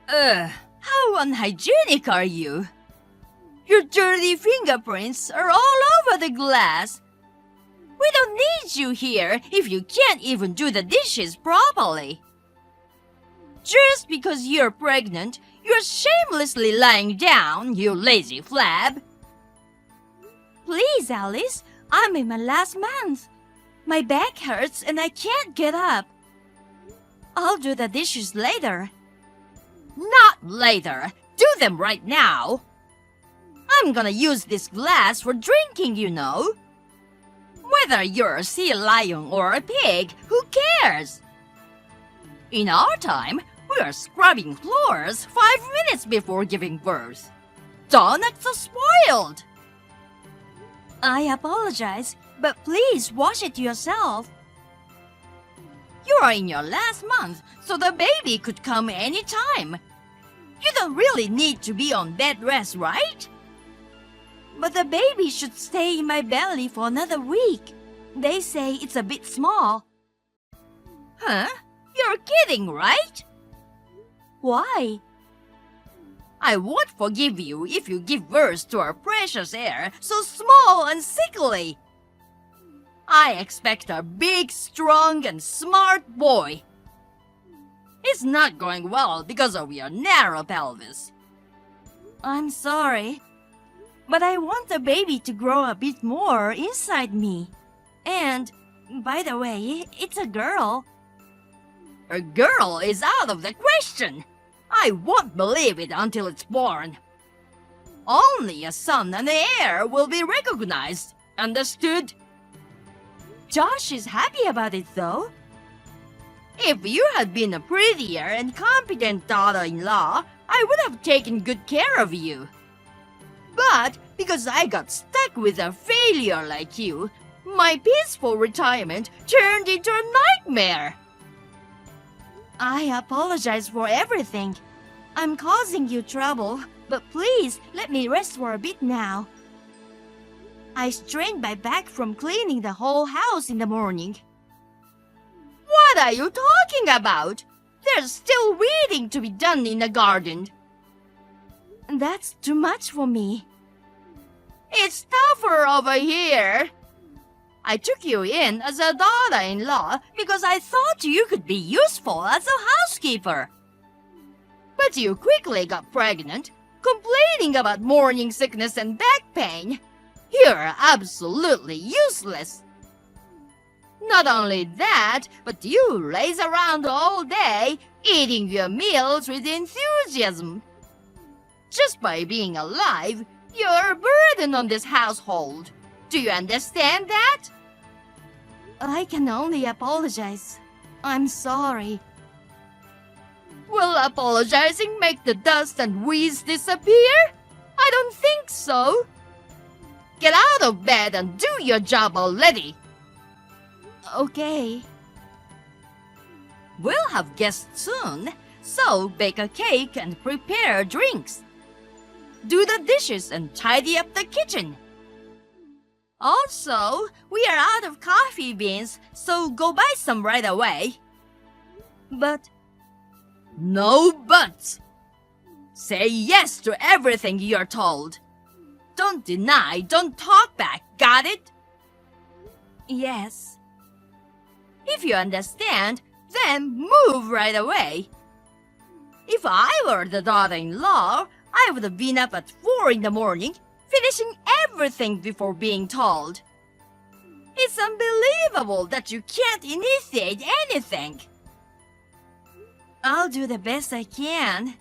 Ugh, how unhygienic are you? Your dirty fingerprints are all over the glass. We don't need you here if you can't even do the dishes properly. Just because you're pregnant, you're shamelessly lying down, you lazy flab. Please, Alice, I'm in my last month. My back hurts and I can't get up. I'll do the dishes later. Not later. Do them right now. I'm gonna use this glass for drinking, you know. Whether you're a sea lion or a pig, who cares? In our time, we are scrubbing floors 5 minutes before giving birth. Donuts are spoiled. I apologize, but please wash it yourself. You are in your last month, so the baby could come anytime. You don't really need to be on bed rest, right? But the baby should stay in my belly for another week. They say it's a bit small. Huh? You're kidding, right? Why? I won't forgive you if you give birth to our precious heir so small and sickly. I expect a big, strong, and smart boy. It's not going well because of your narrow pelvis. I'm sorry, but I want the baby to grow a bit more inside me. And, by the way, it's a girl. A girl is out of the question. I won't believe it until it's born. Only a son and an heir will be recognized. Understood? Josh is happy about it, though. If you had been a prettier and competent daughter-in-law, I would have taken good care of you. But because I got stuck with a failure like you, my peaceful retirement turned into a nightmare. I apologize for everything. I'm causing you trouble, but please let me rest for a bit now. I strained my back from cleaning the whole house in the morning. What are you talking about? There's still weeding to be done in the garden. That's too much for me. It's tougher over here. I took you in as a daughter-in-law because I thought you could be useful as a housekeeper. But you quickly got pregnant, complaining about morning sickness and back pain. You're absolutely useless. Not only that, but you laze around all day, eating your meals with enthusiasm. Just by being alive, you're a burden on this household. Do you understand that? I can only apologize. I'm sorry. Will apologizing make the dust and wheeze disappear? I don't think so. Get out of bed and do your job already. Okay. We'll have guests soon, so bake a cake and prepare drinks. Do the dishes and tidy up the kitchen. Also, we are out of coffee beans, so go buy some right away. But... No buts! Say yes to everything you're told. Don't deny, don't talk back, got it? Yes. If you understand, then move right away. If I were the daughter-in-law, I would have been up at 4 in the morning, finishing everything before being told. It's unbelievable that you can't initiate anything. I'll do the best I can.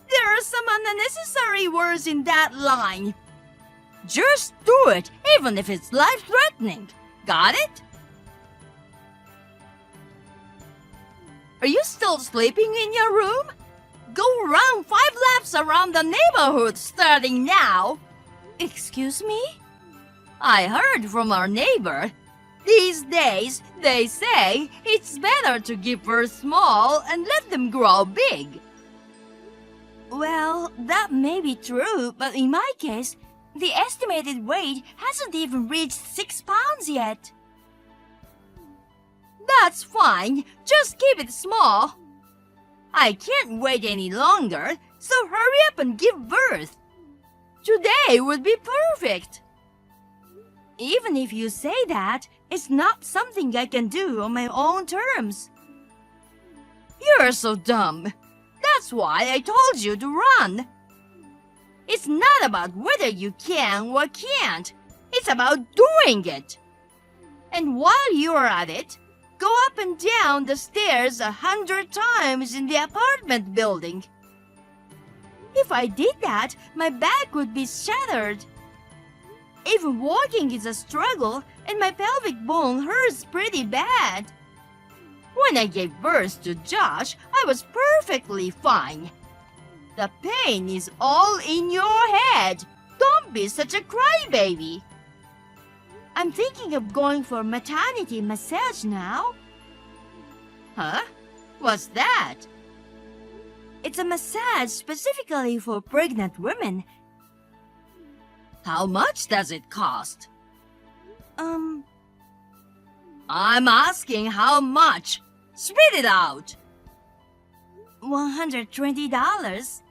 There are some unnecessary words in that line. Just do it, even if it's life-threatening. Got it? Are you still sleeping in your room? Go around 5 laps around the neighborhood starting now. Excuse me? I heard from our neighbor. These days, they say it's better to give birth small and let them grow big. Well, that may be true, but in my case, the estimated weight hasn't even reached 6 pounds yet. That's fine. Just keep it small. I can't wait any longer, so hurry up and give birth. Today would be perfect. Even if you say that, it's not something I can do on my own terms. You're so dumb. That's why I told you to run. It's not about whether you can or can't. It's about doing it. And while you're at it, go up and down the stairs 100 times in the apartment building. If I did that, my back would be shattered. Even walking is a struggle, and my pelvic bone hurts pretty bad. When I gave birth to Josh, I was perfectly fine. The pain is all in your head. Don't be such a crybaby. I'm thinking of going for maternity massage now. Huh? What's that? It's a massage specifically for pregnant women. How much does it cost? I'm asking how much. Spit it out. $120.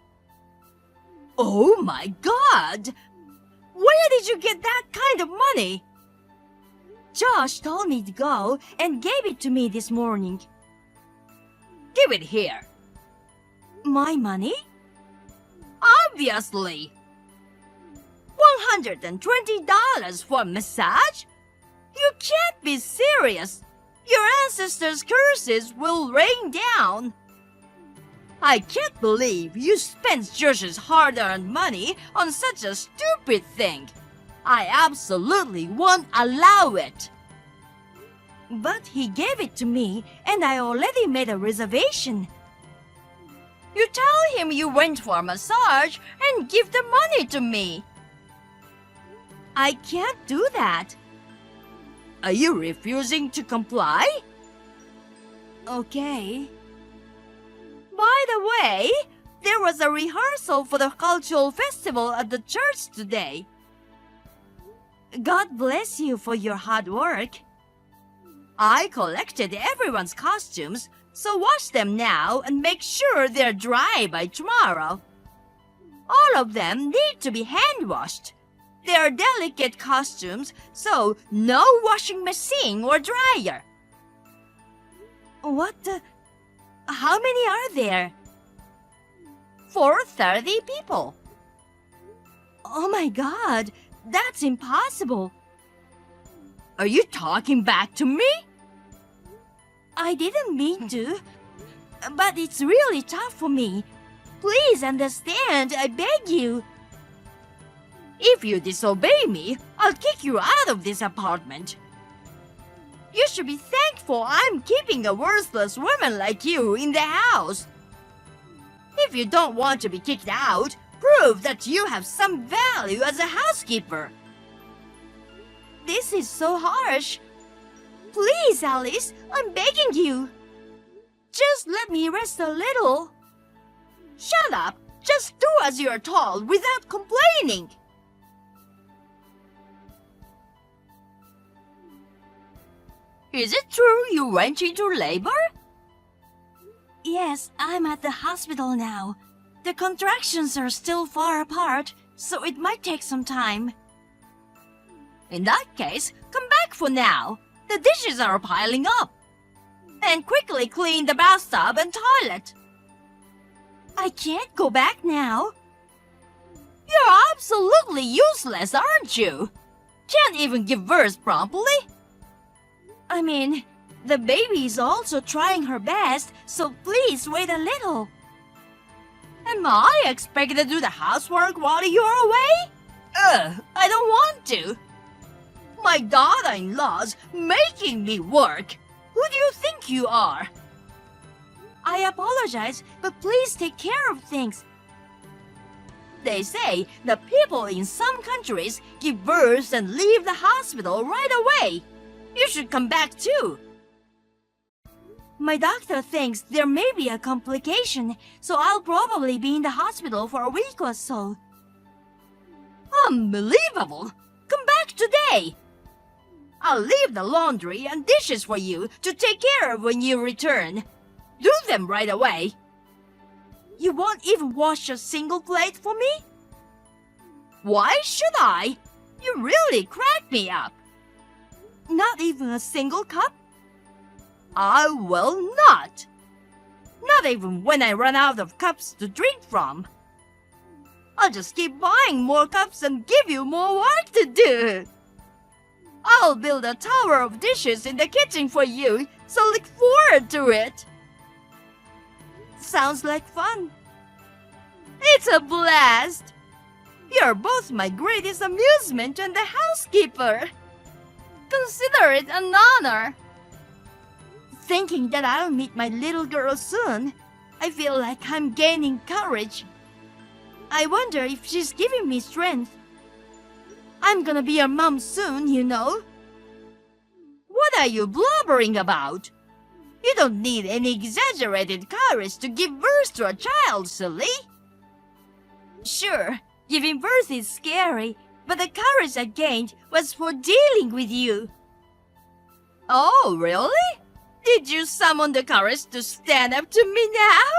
Oh my God! Where did you get that kind of money? Josh told me to go and gave it to me this morning. Give it here. My money? Obviously. $120 for a massage? You can't be serious. Your ancestors' curses will rain down. I can't believe you spent Josh's hard-earned money on such a stupid thing. I absolutely won't allow it. But he gave it to me, and I already made a reservation. You tell him you went for a massage and give the money to me. I can't do that. Are you refusing to comply? Okay. By the way, there was a rehearsal for the cultural festival at the church today. God bless you for your hard work. I collected everyone's costumes, so wash them now and make sure they're dry by tomorrow. All of them need to be hand-washed. They are delicate costumes, so no washing machine or dryer. What the... How many are there? 430 people. Oh my God, that's impossible. Are you talking back to me? I didn't mean to, but it's really tough for me. Please understand, I beg you. If you disobey me, I'll kick you out of this apartment. You should be thankful I'm keeping a worthless woman like you in the house. If you don't want to be kicked out, prove that you have some value as a housekeeper. This is so harsh. Please, Alice, I'm begging you. Just let me rest a little. Shut up. Just do as you're told without complaining. Is it true you went into labor? Yes, I'm at the hospital now. The contractions are still far apart, so it might take some time. In that case, come back for now. The dishes are piling up. And quickly clean the bathtub and toilet. I can't go back now. You're absolutely useless, aren't you? Can't even give birth promptly. I mean, the baby is also trying her best, so please wait a little. Am I expected to do the housework while you're away? I don't want to. My daughter-in-law's making me work. Who do you think you are? I apologize, but please take care of things. They say that people in some countries give birth and leave the hospital right away. You should come back too. My doctor thinks there may be a complication, so I'll probably be in the hospital for a week or so. Unbelievable! Come back today! I'll leave the laundry and dishes for you to take care of when you return. Do them right away. You won't even wash a single plate for me? Why should I? You really crack me up. Not even a single cup? I will not. Not even when I run out of cups to drink from. I'll just keep buying more cups and give you more work to do. I'll build a tower of dishes in the kitchen for you, so look forward to it. Sounds like fun. It's a blast. You're both my greatest amusement and the housekeeper. Consider it an honor. Thinking that I'll meet my little girl soon, I feel like I'm gaining courage. I wonder if she's giving me strength. I'm gonna be a mom soon, you know. What are you blubbering about? You don't need any exaggerated courage to give birth to a child, silly. Sure, giving birth is scary, but the courage I gained was for dealing with you. Oh, really? Did you summon the courage to stand up to me now?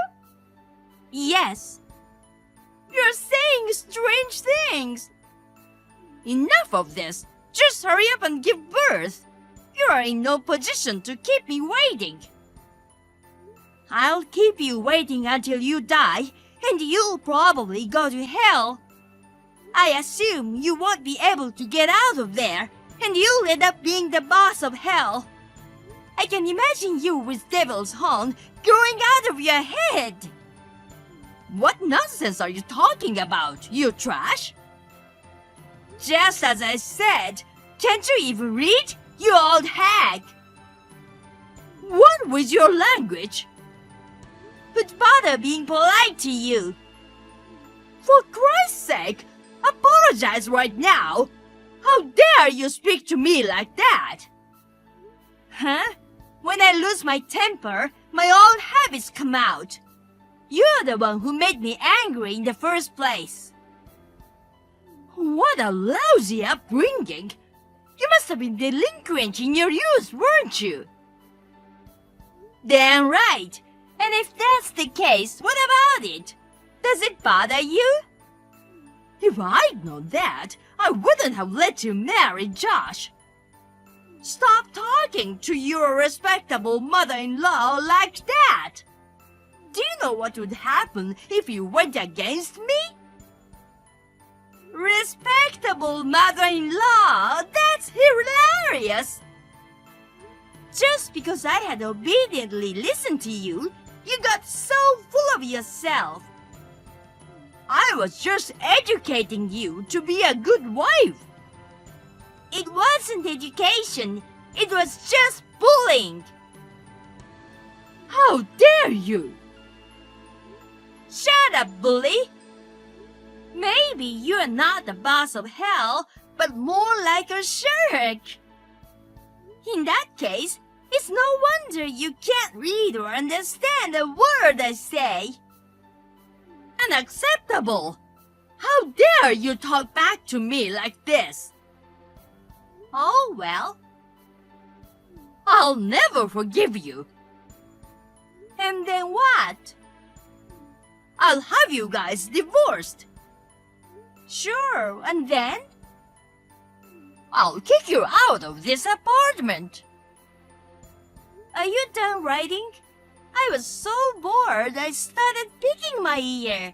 Yes. You're saying strange things. Enough of this. Just hurry up and give birth. You are in no position to keep me waiting. I'll keep you waiting until you die, and you'll probably go to hell. I assume you won't be able to get out of there, and you'll end up being the boss of hell. I can imagine you with Devil's Horn growing out of your head. What nonsense are you talking about, you trash? Just as I said, can't you even read, you old hag? What with your language? Who'd bother being polite to you? For Christ's sake, apologize right now. How dare you speak to me like that? Huh? When I lose my temper, my old habits come out. You're the one who made me angry in the first place. What a lousy upbringing. You must have been delinquent in your youth, weren't you? Damn right. And if that's the case, what about it? Does it bother you? If I'd known that, I wouldn't have let you marry Josh. Stop talking to your respectable mother-in-law like that. Do you know what would happen if you went against me? Respectable mother-in-law? That's hilarious! Just because I had obediently listened to you, you got so full of yourself. I was just educating you to be a good wife. It wasn't education. It was just bullying. How dare you! Shut up, bully! Maybe you're not the boss of hell, but more like a shirk. In that case, it's no wonder you can't read or understand a word I say. Unacceptable! How dare you talk back to me like this? Oh, well. I'll never forgive you. And then what? I'll have you guys divorced. Sure, and then? I'll kick you out of this apartment. Are you done writing? I was so bored I started picking my ear.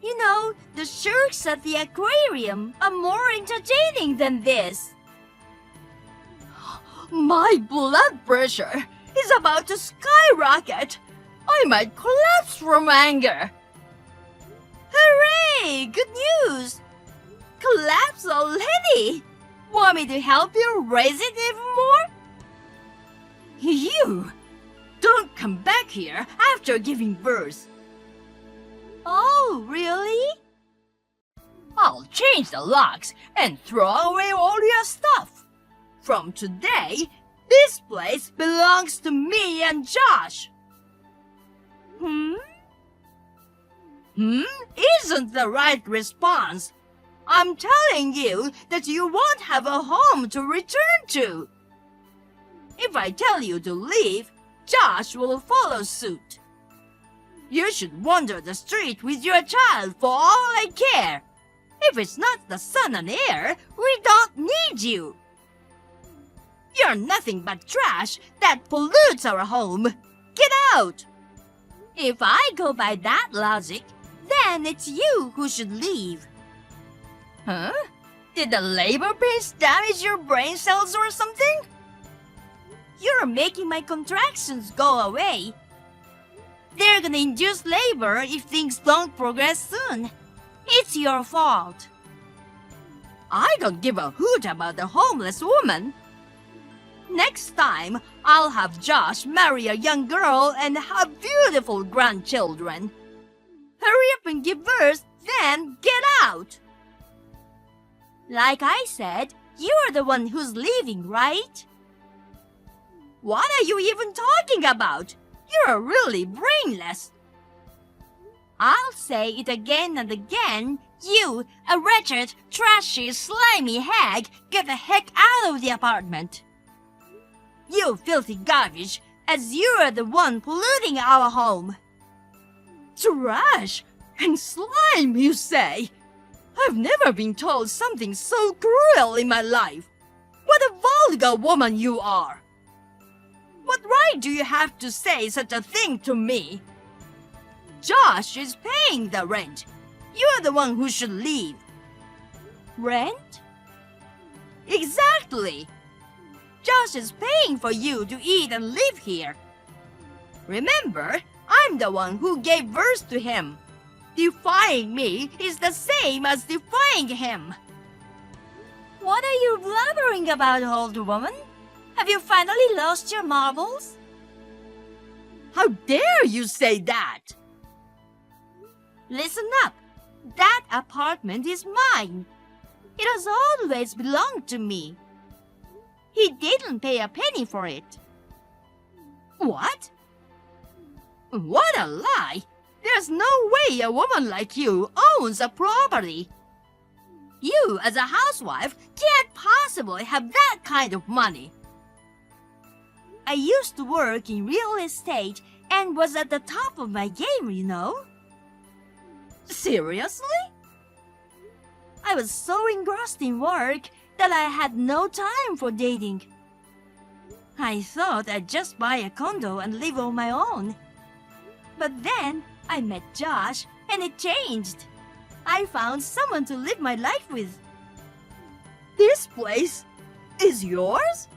You know, the sharks at the aquarium are more entertaining than this. My blood pressure is about to skyrocket. I might collapse from anger. Hooray! Good news! Collapse already? Want me to help you raise it even more? You! Don't come back here after giving birth. Oh, really? I'll change the locks and throw away all your stuff. From today, this place belongs to me and Josh. Isn't the right response. I'm telling you that you won't have a home to return to. If I tell you to leave, Josh will follow suit. You should wander the street with your child for all I care. If it's not the son and heir, we don't need you. You're nothing but trash that pollutes our home. Get out! If I go by that logic, then it's you who should leave. Huh? Did the labor pains damage your brain cells or something? You're making my contractions go away. They're gonna induce labor if things don't progress soon. It's your fault. I don't give a hoot about the homeless woman. Next time, I'll have Josh marry a young girl and have beautiful grandchildren. Hurry up and give birth, then get out. Like I said, you're the one who's leaving, right? What are you even talking about? You're really brainless. I'll say it again and again. You, a wretched, trashy, slimy hag, get the heck out of the apartment. You filthy garbage, as you're the one polluting our home. Trash and slime, you say? I've never been told something so cruel in my life. What a vulgar woman you are. What right do you have to say such a thing to me? Josh is paying the rent. You're the one who should leave. Rent? Exactly. Josh is paying for you to eat and live here. Remember, I'm the one who gave birth to him. Defying me is the same as defying him. What are you blabbering about, old woman? Have you finally lost your marbles? How dare you say that? Listen up. That apartment is mine. It has always belonged to me. He didn't pay a penny for it. What? What a lie! There's no way a woman like you owns a property. You, as a housewife, can't possibly have that kind of money. I used to work in real estate and was at the top of my game, you know. Seriously? I was so engrossed in work that I had no time for dating. I thought I'd just buy a condo and live on my own. But then I met Josh and it changed. I found someone to live my life with. This place is yours?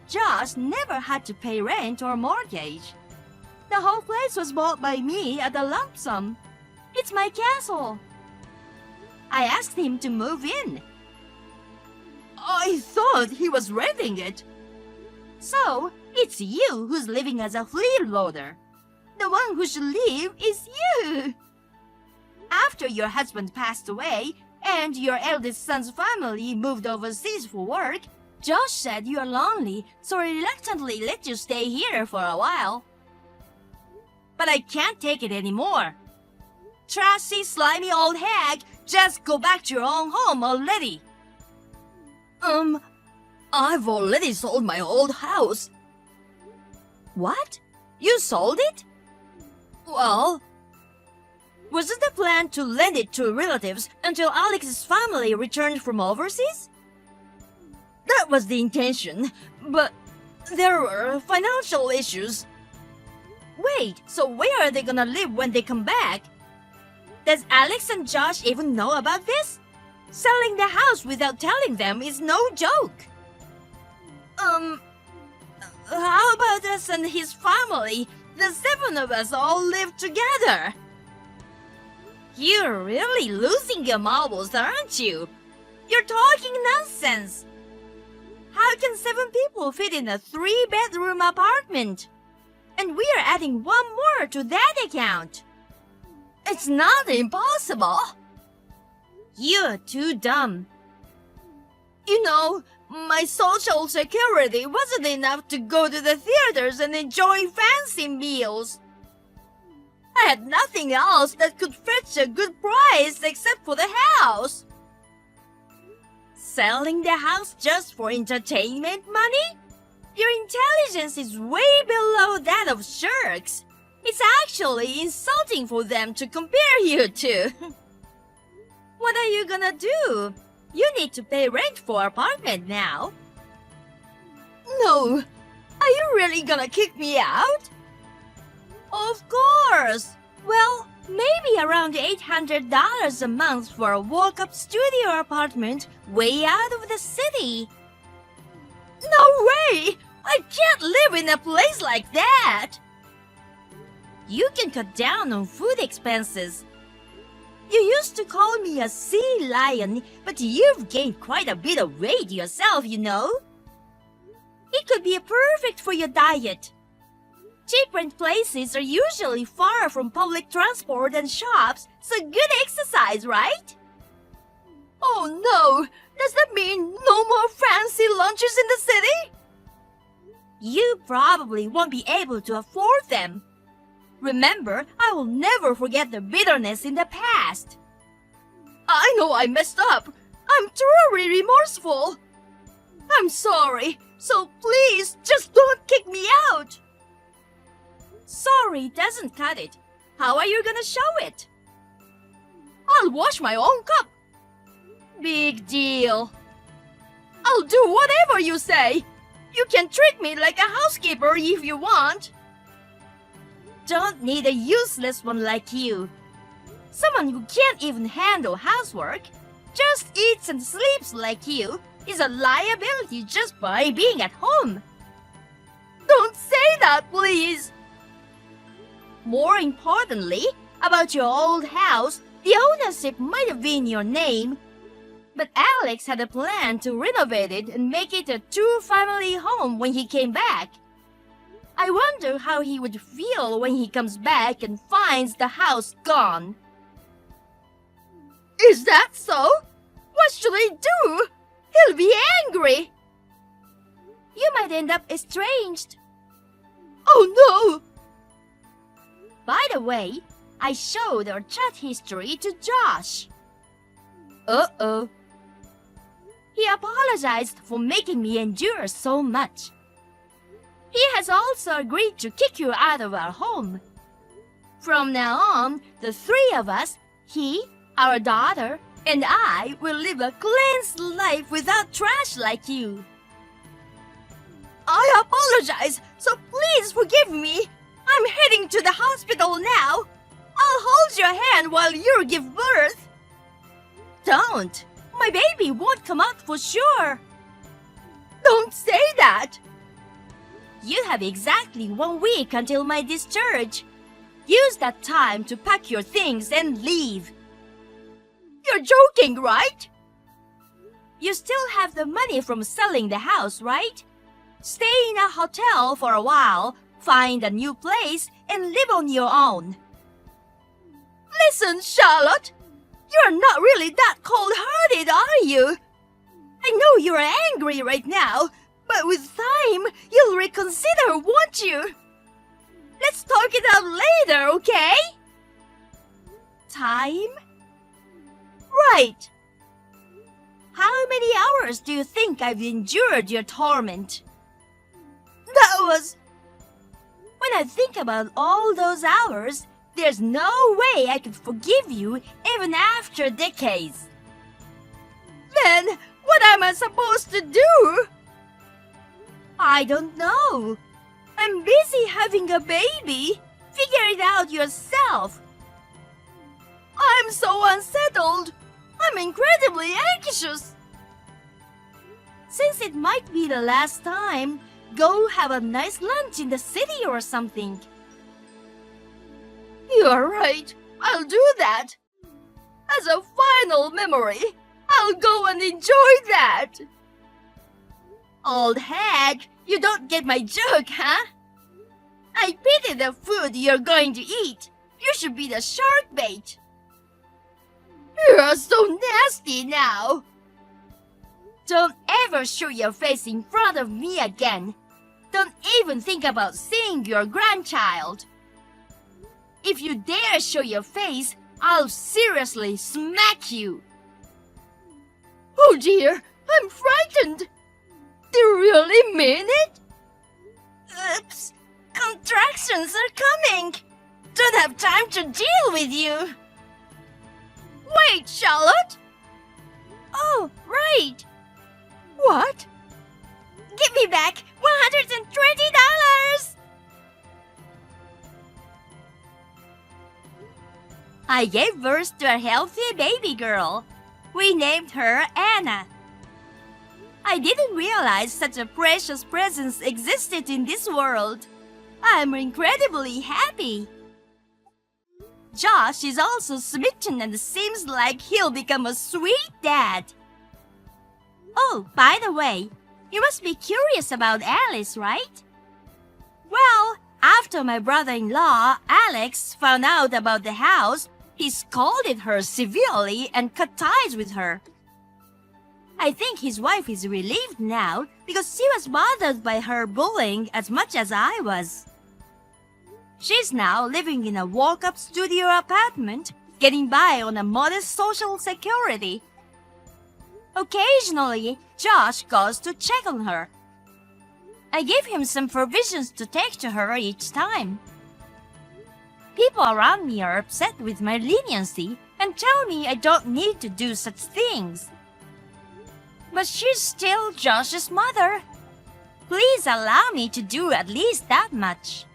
Josh never had to pay rent or mortgage. The whole place was bought by me at a lump sum. It's my castle. I asked him to move in. I thought he was renting it. So, it's you who's living as a freeloader. The one who should leave is you. After your husband passed away and your eldest son's family moved overseas for work, Josh said you're lonely, so reluctantly let you stay here for a while. But I can't take it anymore. Trashy, slimy old hag, just go back to your own home already. I've already sold my old house. What? You sold it? Well, was it the plan to lend it to relatives until Alex's family returned from overseas? That was the intention, but there were financial issues. Wait, so where are they gonna live when they come back? Does Alex and Josh even know about this? Selling the house without telling them is no joke. How about us and his family? The 7 of us all live together. You're really losing your marbles, aren't you? You're talking nonsense. How can 7 people fit in a 3-bedroom apartment? And we are adding 1 more to that account. It's not impossible. You're too dumb. You know, my social security wasn't enough to go to the theaters and enjoy fancy meals. I had nothing else that could fetch a good price except for the house. Selling the house just for entertainment money? Your intelligence is way below that of sharks. It's actually insulting for them to compare you two. What are you gonna do? You need to pay rent for apartment now. No! Are you really gonna kick me out? Of course! Well, maybe around $800 a month for a walk-up studio apartment way out of the city. No way! I can't live in a place like that! You can cut down on food expenses. You used to call me a sea lion, but you've gained quite a bit of weight yourself, you know. It could be perfect for your diet. Cheap rent places are usually far from public transport and shops, so good exercise, right? Oh no! Does that mean no more fancy lunches in the city? You probably won't be able to afford them. Remember, I will never forget the bitterness in the past. I know I messed up. I'm truly remorseful. I'm sorry, so please just don't kick me out. Sorry doesn't cut it. How are you gonna show it? I'll wash my own cup. Big deal. I'll do whatever you say. You can treat me like a housekeeper if you want. Don't need a useless one like you. Someone who can't even handle housework, just eats and sleeps like you, is a liability just by being at home. Don't say that, please. More importantly, about your old house, the ownership might have been your name, but Alex had a plan to renovate it and make it a two-family home when he came back. I wonder how he would feel when he comes back and finds the house gone. Is that so? What should I do? He'll be angry. You might end up estranged. Oh no! By the way, I showed our chat history to Josh. Uh-oh. He apologized for making me endure so much. He has also agreed to kick you out of our home. From now on, the three of us, he, our daughter, and I will live a cleansed life without trash like you. I apologize, so please forgive me. I'm heading to the hospital now. I'll hold your hand while you give birth. Don't. My baby won't come out for sure. Don't say that. You have exactly 1 week until my discharge. Use that time to pack your things and leave. You're joking, right? You still have the money from selling the house, right? Stay in a hotel for a while, find a new place, and live on your own. Listen, Charlotte. You're not really that cold-hearted, are you? I know you're angry right now, but with time, you'll reconsider, won't you? Let's talk it out later, okay? Time? Right. How many hours do you think I've endured your torment? That was... When I think about all those hours, there's no way I could forgive you even after decades. Then, what am I supposed to do? I don't know. I'm busy having a baby. Figure it out yourself. I'm so unsettled. I'm incredibly anxious. Since it might be the last time, go have a nice lunch in the city or something. You're right. I'll do that. As a final memory, I'll go and enjoy that. Old hag, you don't get my joke, huh? I pity the food you're going to eat. You should be the shark bait. You're so nasty now. Don't ever show your face in front of me again. Don't even think about seeing your grandchild. If you dare show your face, I'll seriously smack you. Oh dear, I'm frightened. Do you really mean it? Oops, contractions are coming. don't have time to deal with you. Wait, Charlotte. Oh, right. What? Give me back $120. I gave birth to a healthy baby girl. We named her Anna. I didn't realize such a precious presence existed in this world. I'm incredibly happy. Josh is also smitten and seems like he'll become a sweet dad. Oh, by the way, you must be curious about Alice, right? Well, after my brother-in-law, Alex, found out about the house, he scolded her severely and cut ties with her. I think his wife is relieved now because she was bothered by her bullying as much as I was. She's now living in a walk-up studio apartment, getting by on a modest social security. Occasionally, Josh goes to check on her. I give him some provisions to take to her each time. People around me are upset with my leniency and tell me I don't need to do such things. But she's still Josh's mother. Please allow me to do at least that much.